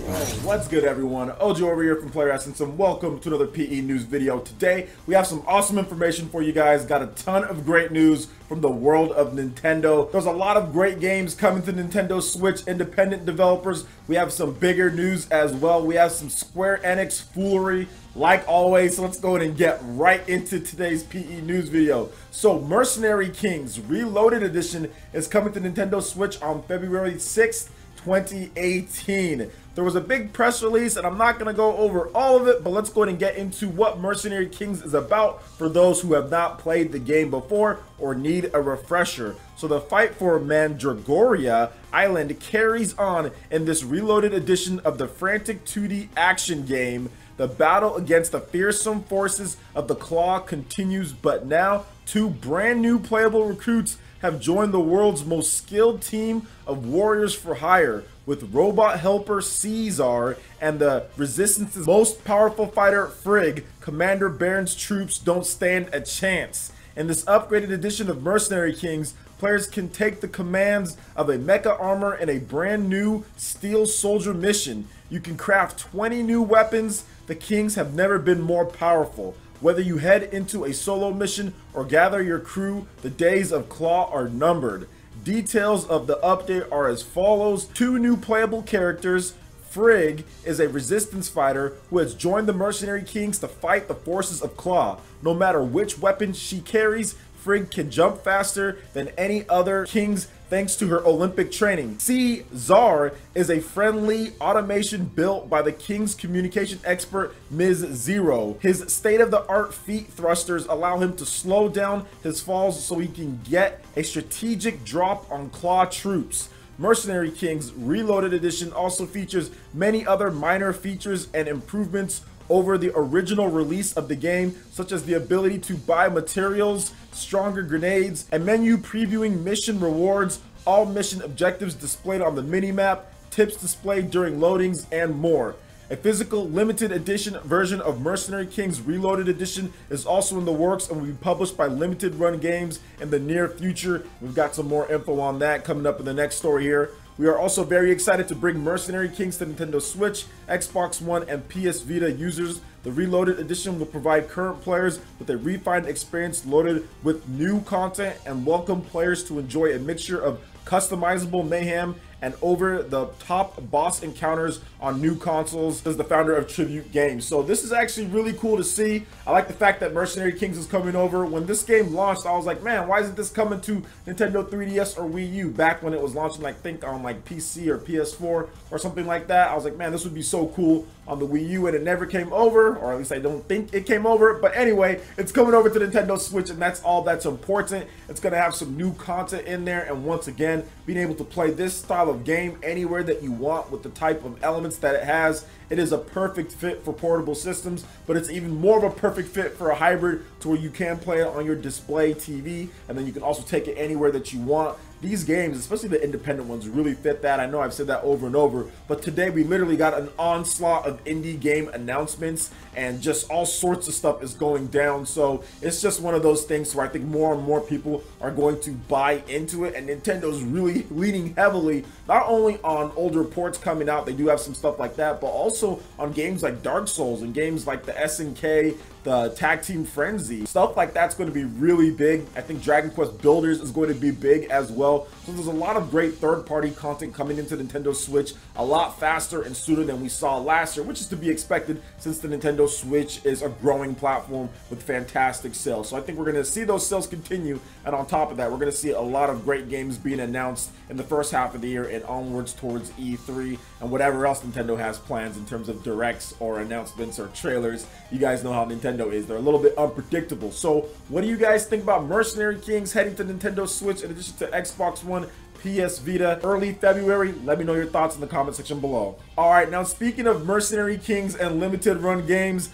What's good, everyone? Ojo over here from Player Essence, and welcome to another PE News video. Today, we have some awesome information for you guys. Got a ton of great news from the world of Nintendo. There's a lot of great games coming to Nintendo Switch, independent developers. We have some bigger news as well. We have some Square Enix foolery, like always. So let's go ahead and get right into today's PE News video. So, Mercenary Kings Reloaded Edition is coming to Nintendo Switch on February 6th, 2018. There was a big press release, and I'm not going to go over all of it, but let's go ahead and get into what Mercenary Kings is about for those who have not played the game before or need a refresher. So the fight for Mandragoria Island carries on in this reloaded edition of the frantic 2D action game. The battle against the fearsome forces of the Claw continues, but now two brand new playable recruits have joined the world's most skilled team of warriors for hire, with robot helper Caesar and the Resistance's most powerful fighter Frigg. Commander Baron's troops don't stand a chance. In this upgraded edition of Mercenary Kings, players can take the commands of a mecha armor in a brand new Steel Soldier mission. You can craft 20 new weapons. The Kings have never been more powerful. Whether you head into a solo mission or gather your crew, the days of Claw are numbered. Details of the update are as follows. 2 new playable characters. Frigg is a resistance fighter who has joined the Mercenary Kings to fight the forces of Claw. No matter which weapon she carries, Frigg can jump faster than any other Kings thanks to her Olympic training. Caesar is a friendly automation built by the King's communication expert Ms. Zero. His state-of-the-art feet thrusters allow him to slow down his falls so he can get a strategic drop on Claw troops. Mercenary Kings Reloaded Edition also features many other minor features and improvements over the original release of the game, such as the ability to buy materials, stronger grenades, a menu previewing mission rewards, all mission objectives displayed on the minimap, tips displayed during loadings, and more. A physical limited edition version of Mercenary Kings Reloaded Edition is also in the works and will be published by Limited Run Games in the near future. We've got some more info on that coming up in the next story here. We are also very excited to bring Mercenary Kings to Nintendo Switch, Xbox One, and PS Vita users. The Reloaded Edition will provide current players with a refined experience loaded with new content and welcome players to enjoy a mixture of customizable mayhem and over-the-top boss encounters on new consoles, as the founder of Tribute Games. So this is actually really cool to see. I like the fact that Mercenary Kings is coming over. When this game launched, I was like, man, why isn't this coming to Nintendo 3DS or Wii U? Back when it was launching, I think on like PC or PS4 or something like that. I was like, man, this would be so cool on the Wii U, and it never came over, or at least I don't think it came over. But anyway, it's coming over to Nintendo Switch, and that's all that's important. It's gonna have some new content in there, and once again, being able to play this style of game anywhere that you want with the type of elements that it has. It is a perfect fit for portable systems, but it's even more of a perfect fit for a hybrid to where you can play it on your display TV, and then you can also take it anywhere that you want. These games, especially the independent ones, really fit that. I know I've said that over and over, but today we literally got an onslaught of indie game announcements, and just all sorts of stuff is going down. So it's just one of those things where I think more and more people are going to buy into it, and Nintendo's really leaning heavily, not only on older ports coming out, they do have some stuff like that, but also on games like Dark Souls and games like the SNK, the Tag Team Frenzy. Stuff like that's going to be really big. I think Dragon Quest Builders is going to be big as well. So there's a lot of great third-party content coming into Nintendo Switch a lot faster and sooner than we saw last year, which is to be expected since the Nintendo Switch is a growing platform with fantastic sales. So I think we're going to see those sales continue, and on top of that, we're going to see a lot of great games being announced in the first half of the year and onwards towards E3 and whatever else Nintendo has plans in terms of directs or announcements or trailers. You guys know how Nintendo is. They're a little bit unpredictable. So what do you guys think about Mercenary Kings heading to Nintendo Switch in addition to Xbox One, PS Vita, early February? Let me know your thoughts in the comment section below. Alright, now speaking of Mercenary Kings and Limited Run Games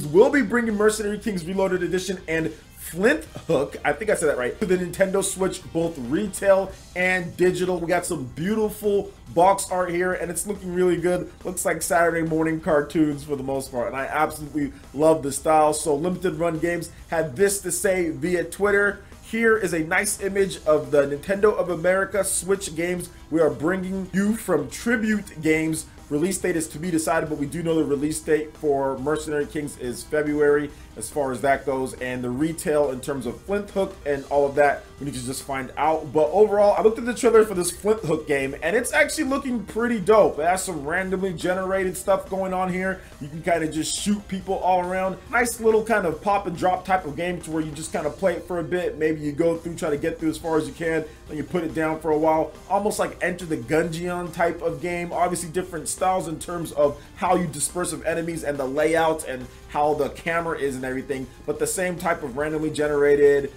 will be bringing Mercenary Kings Reloaded Edition and Flinthhook, I think I said that right, to the Nintendo Switch, both retail and digital. We got some beautiful box art here, and it's looking really good. Looks like Saturday morning cartoons for the most part, and I absolutely love the style. So Limited Run Games had this to say via Twitter. Here is a nice image of the Nintendo of America Switch games we are bringing you from Tribute Games Release date is to be decided, but we do know the release date for Mercenary Kings is February as far as that goes, and the retail in terms of Flinthhook and all of that, we need to just find out. But overall, I looked at the trailer for this Flinthhook game, and it's actually looking pretty dope. It has some randomly generated stuff going on here. You can kind of just shoot people all around. Nice little kind of pop and drop type of game to where you just kind of play it for a bit. Maybe you go through, try to get through as far as you can, then you put it down for a while. Almost like Enter the Gungeon type of game. Obviously different styles in terms of how you disperse of enemies and the layout and how the camera is and everything, but the same type of randomly generated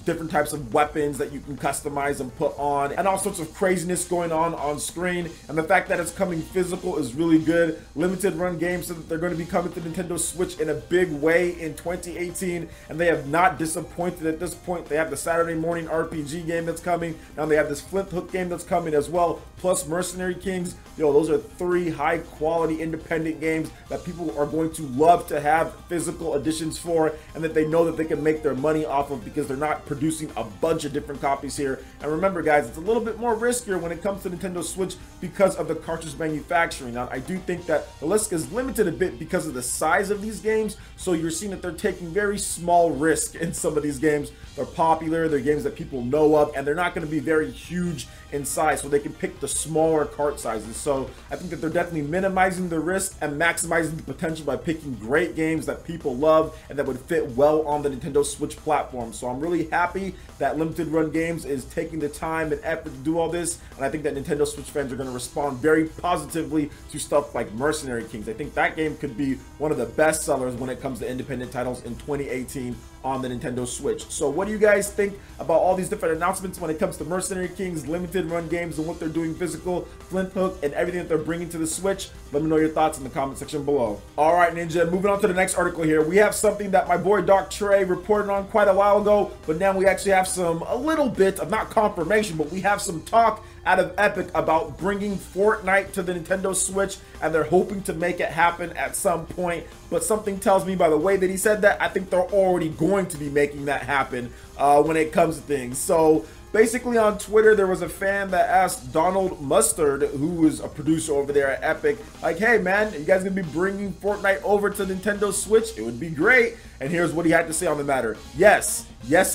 different types of weapons that you can customize and put on, and all sorts of craziness going on screen. And the fact that it's coming physical is really good. Limited run games, so that they're going to be coming to Nintendo Switch in a big way in 2018, and they have not disappointed at this point. They have the Saturday morning RPG game that's coming. Now they have this Flinthhook game that's coming as well, plus Mercenary Kings. Yo, those are 3 high quality independent games that people are going to love to have physical editions for, and that they know that they can make their money off of, because they're not producing a bunch of different copies here. And remember guys, it's a little bit more riskier when it comes to Nintendo Switch because of the cartridge manufacturing. Now I do think that the risk is limited a bit because of the size of these games, so you're seeing that they're taking very small risk in some of these games. They're popular, they're games that people know of, and they're not going to be very huge in size, so they can pick the smaller cart sizes. So I think that they're definitely minimizing the risk and maximizing the potential by picking great games that people love and that would fit well on the Nintendo Switch platform. So I'm really happy that Limited Run Games is taking the time and effort to do all this, and I think that Nintendo Switch fans are going to respond very positively to stuff like Mercenary Kings. I think that game could be one of the best sellers when it comes to independent titles in 2018 on the Nintendo Switch. So what do you guys think about all these different announcements when it comes to Mercenary Kings, Limited Run Games, and what they're doing physical, Flinthhook, and everything that they're bringing to the Switch? Let me know your thoughts in the comment section below. All right, Ninja, moving on to the next article here. We have something that my boy Doc Trey reported on quite a while ago, but now we actually have a little bit of, not confirmation, but we have some talk out of Epic about bringing Fortnite to the Nintendo Switch, and they're hoping to make it happen at some point. But something tells me by the way that he said that, I think they're already going to be making that happen when it comes to things. So basically on Twitter, there was a fan that asked Donald Mustard, who is a producer over there at Epic, like, hey man, are you guys gonna be bringing Fortnite over to Nintendo Switch? It would be great. And here's what he had to say on the matter. Yes,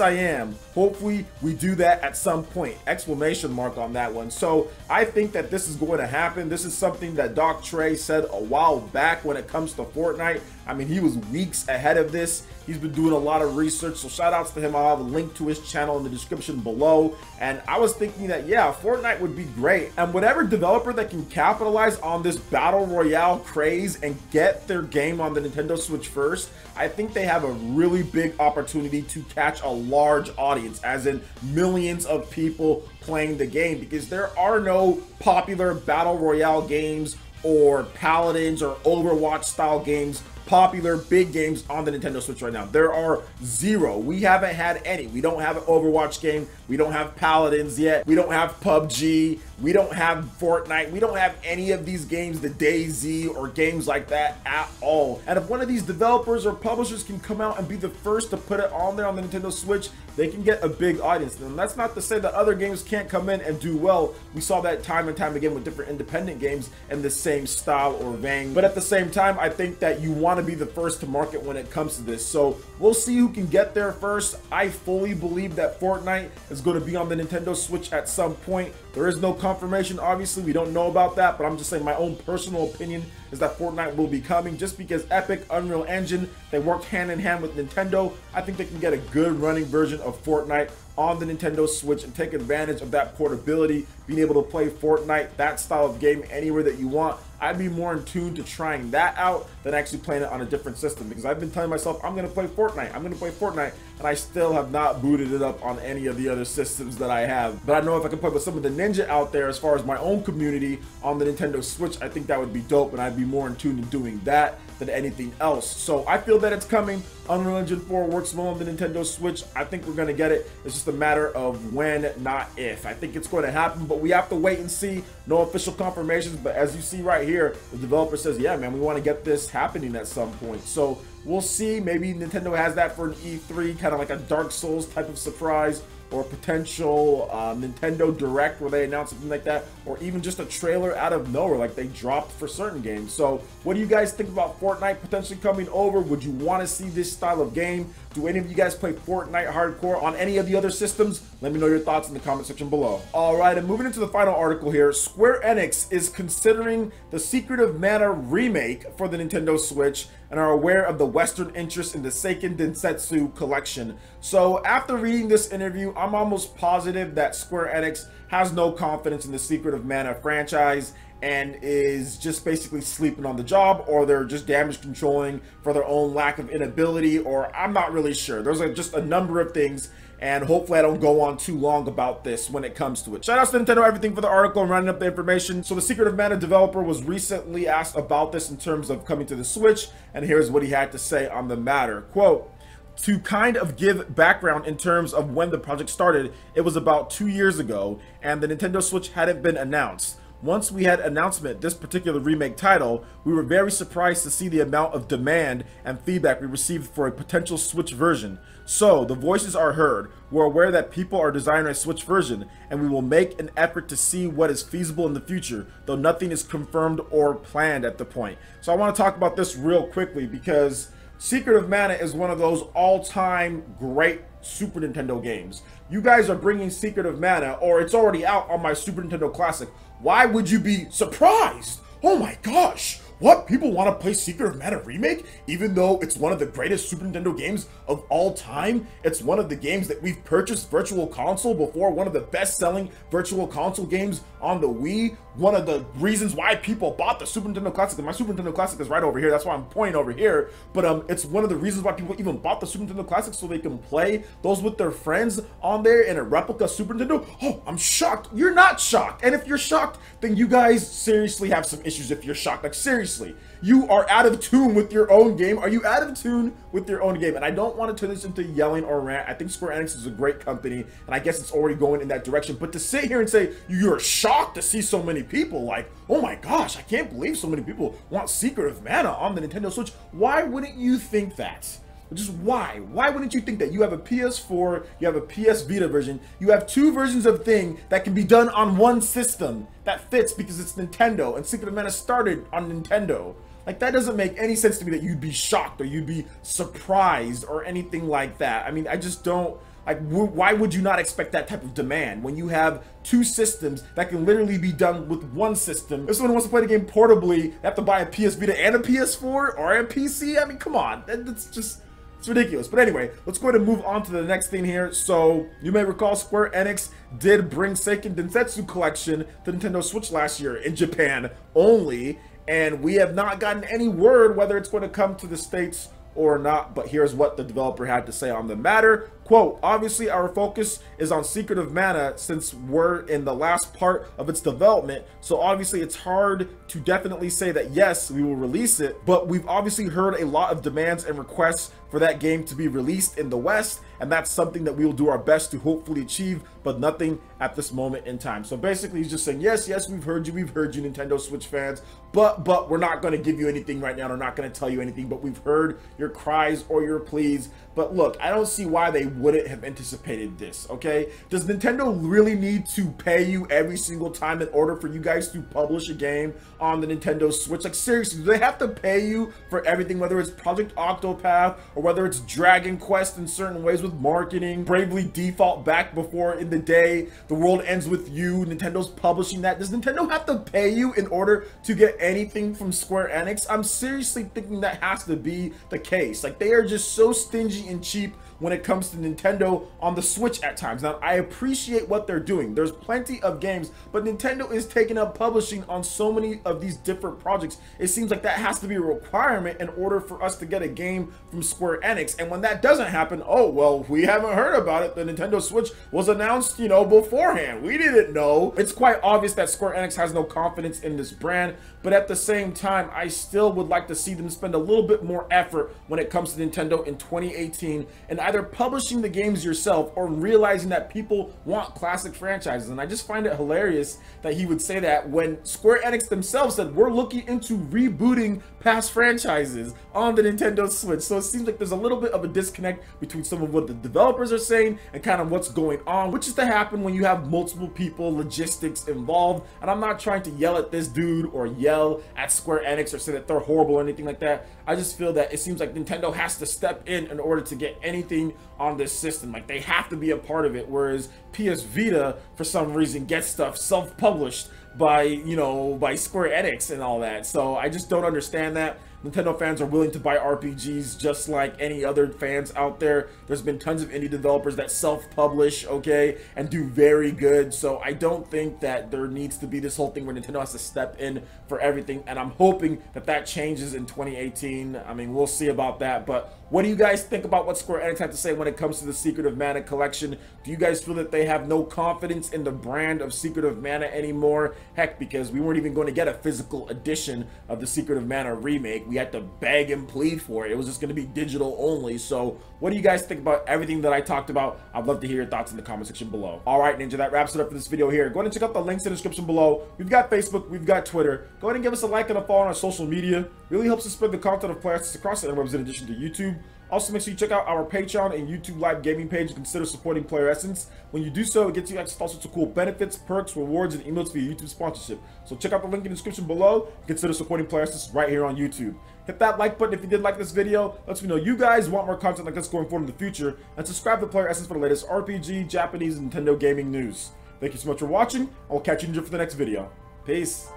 I am. Hopefully we do that at some point. Exclamation mark on that one. So I think that this is going to happen. This is something that Doc Trey said a while back when it comes to Fortnite. I mean, he was weeks ahead of this. He's been doing a lot of research, so shout outs to him. I'll have a link to his channel in the description below. And I was thinking that, yeah, Fortnite would be great. And whatever developer that can capitalize on this battle royale craze and get their game on the Nintendo Switch first, I think they have a really big opportunity to catch a large audience, as in millions of people playing the game, because there are no popular battle royale games or Paladins or Overwatch style games, popular big games on the Nintendo Switch right now. There are 0. We haven't had any. We don't have an Overwatch game. We don't have Paladins yet. We don't have PUBG. We don't have Fortnite. We don't have any of these games, the DayZ or games like that at all. And if one of these developers or publishers can come out and be the first to put it on there on the Nintendo Switch, they can get a big audience. And that's not to say that other games can't come in and do well. We saw that time and time again with different independent games in the same style or vein. But at the same time, I think that you want to be the first to market when it comes to this. So we'll see who can get there first. I fully believe that Fortnite is going to be on the Nintendo Switch at some point. There is no confirmation, obviously, we don't know about that, but I'm just saying my own personal opinion is that Fortnite will be coming, just because Epic, Unreal Engine, they worked hand in hand with Nintendo. I think they can get a good running version of Fortnite on the Nintendo Switch and take advantage of that portability, being able to play Fortnite, that style of game, anywhere that you want. I'd be more in tune to trying that out than actually playing it on a different system, because I've been telling myself I'm going to play Fortnite, and I still have not booted it up on any of the other systems that I have. But I know if I can play with some of the Ninja out there as far as my own community on the Nintendo Switch, I think that would be dope, and I'd be more in tune to doing that than anything else. So I feel that it's coming. Unreal Engine 4 works well on the Nintendo Switch. I think we're going to get it. It's just a matter of when, not if. I think it's going to happen, but we have to wait and see. No official confirmations, but as you see right here, the developer says, yeah, man, we want to get this happening at some point. So we'll see. Maybe Nintendo has that for an E3, kind of like a Dark Souls type of surprise. or a potential Nintendo Direct where they announce something like that, or even just a trailer out of nowhere like they dropped for certain games. So what do you guys think about Fortnite potentially coming over? Would you want to see this style of game? Do any of you guys play Fortnite hardcore on any of the other systems? Let me know your thoughts in the comment section below. All right, and moving into the final article here, Square Enix is considering the Secret of Mana remake for the Nintendo Switch and are aware of the Western interest in the Seiken Densetsu collection. So after reading this interview, I'm almost positive that Square Enix has no confidence in the Secret of Mana franchise and is just basically sleeping on the job, or they're just damage controlling for their own lack of inability, or I'm not really sure. There's just a number of things, and hopefully I don't go on too long about this when it comes to it. Shout out to Nintendo Everything for the article and running up the information. So the Secret of Mana developer was recently asked about this in terms of coming to the Switch, and here's what he had to say on the matter. Quote, "To kind of give background in terms of when the project started, it was about 2 years ago, and the Nintendo Switch hadn't been announced. Once we had announcement this particular remake title, we were very surprised to see the amount of demand and feedback we received for a potential Switch version. So the voices are heard. We're aware that people are desiring a Switch version, and we will make an effort to see what is feasible in the future, though nothing is confirmed or planned at the point." So I want to talk about this real quickly because Secret of Mana is one of those all-time great Super Nintendo games. You guys are bringing Secret of Mana, or it's already out on my Super Nintendo Classic. Why would you be surprised? Oh my gosh, what? People want to play Secret of Mana Remake? Even though it's one of the greatest Super Nintendo games of all time? It's one of the games that we've purchased Virtual Console before, one of the best-selling Virtual Console games on the Wii. One of the reasons why people bought the Super Nintendo Classic, and my Super Nintendo Classic is right over here, that's why I'm pointing over here, but it's one of the reasons why people even bought the Super Nintendo Classic, so they can play those with their friends on there in a replica Super Nintendo. Oh, I'm shocked. You're not shocked. And if you're shocked, then you guys seriously have some issues if you're shocked. Like, seriously. You are out of tune with your own game. Are you out of tune with your own game? And I don't want to turn this into yelling or rant. I think Square Enix is a great company, and I guess it's already going in that direction. But to sit here and say you're shocked to see so many people, like, oh my gosh, I can't believe so many people want Secret of Mana on the Nintendo Switch. Why wouldn't you think that? Just why? Why wouldn't you think that? You have a PS4, you have a PS Vita version, you have two versions of thing that can be done on one system that fits because it's Nintendo, and Secret of Mana started on Nintendo. Like, that doesn't make any sense to me that you'd be shocked or you'd be surprised or anything like that. I mean, I just don't, like, why would you not expect that type of demand when you have two systems that can literally be done with one system? If someone wants to play the game portably, they have to buy a PS Vita and a PS4 or a PC? I mean, come on, that's just, it's ridiculous. But anyway, let's go ahead and move on to the next thing here. So you may recall Square Enix did bring Seiken Densetsu Collection to Nintendo Switch last year in Japan only, and we have not gotten any word whether it's going to come to the States or not. But here's what the developer had to say on the matter. Quote, "Obviously our focus is on Secret of Mana since we're in the last part of its development, so obviously it's hard to definitely say that yes, we will release it, but we've obviously heard a lot of demands and requests for that game to be released in the West, and that's something that we will do our best to hopefully achieve, but nothing at this moment in time." So basically he's just saying, yes, we've heard you, Nintendo Switch fans, but we're not going to give you anything right now, we're not going to tell you anything, but we've heard your cries or your pleas. But look, I don't see why they wouldn't have anticipated this, okay? Does Nintendo really need to pay you every single time in order for you guys to publish a game on the Nintendo Switch? Like, seriously, do they have to pay you for everything, whether it's Project Octopath or whether it's Dragon Quest in certain ways with marketing, Bravely Default back before in the day, The World Ends With You, Nintendo's publishing that? Does Nintendo have to pay you in order to get anything from Square Enix? I'm seriously thinking that has to be the case. Like, they are just so stingy and cheap when it comes to Nintendo on the Switch at times. Now, I appreciate what they're doing. There's plenty of games, but Nintendo is taking up publishing on so many of these different projects. It seems like that has to be a requirement in order for us to get a game from Square Enix. And when that doesn't happen, oh, well, we haven't heard about it. The Nintendo Switch was announced, you know, beforehand. We didn't know. It's quite obvious that Square Enix has no confidence in this brand, but at the same time, I still would like to see them spend a little bit more effort when it comes to Nintendo in 2018 and either publishing the games yourself or realizing that people want classic franchises. And I just find it hilarious that he would say that when Square Enix themselves said we're looking into rebooting past franchises on the Nintendo Switch. So it seems like there's a little bit of a disconnect between some of what the developers are saying and kind of what's going on, which is to happen when you have multiple people, logistics involved. And I'm not trying to yell at this dude or yell at Square Enix or say that they're horrible or anything like that. I just feel that it seems like Nintendo has to step in order to get anything on this system. Like, they have to be a part of it, whereas PS Vita for some reason gets stuff self-published by, you know, by Square Enix and all that. So I just don't understand that. Nintendo fans are willing to buy RPGs just like any other fans out there. There's been tons of indie developers that self-publish, okay, and do very good. So I don't think that there needs to be this whole thing where Nintendo has to step in for everything, and I'm hoping that that changes in 2018. I mean, we'll see about that, but what do you guys think about what Square Enix had to say when it comes to the Secret of Mana collection? Do you guys feel that they have no confidence in the brand of Secret of Mana anymore? Heck, because we weren't even going to get a physical edition of the Secret of Mana remake. We had to beg and plead for it. It was just going to be digital only. So what do you guys think about everything that I talked about? I'd love to hear your thoughts in the comment section below. All right, Ninja, that wraps it up for this video here. Go ahead and check out the links in the description below. We've got Facebook, we've got Twitter. Go ahead and give us a like and a follow on our social media. Really helps us spread the content of Player Essence across the interwebs in addition to YouTube. Also, make sure you check out our Patreon and YouTube live gaming page and consider supporting Player Essence. When you do so, it gets you access to all sorts of cool benefits, perks, rewards, and emotes via YouTube sponsorship. So check out the link in the description below and consider supporting Player Essence right here on YouTube. Hit that like button if you did like this video. Lets me know you guys want more content like this going forward in the future. And subscribe to Player Essence for the latest RPG, Japanese, and Nintendo gaming news. Thank you so much for watching. I will catch you for the next video. Peace.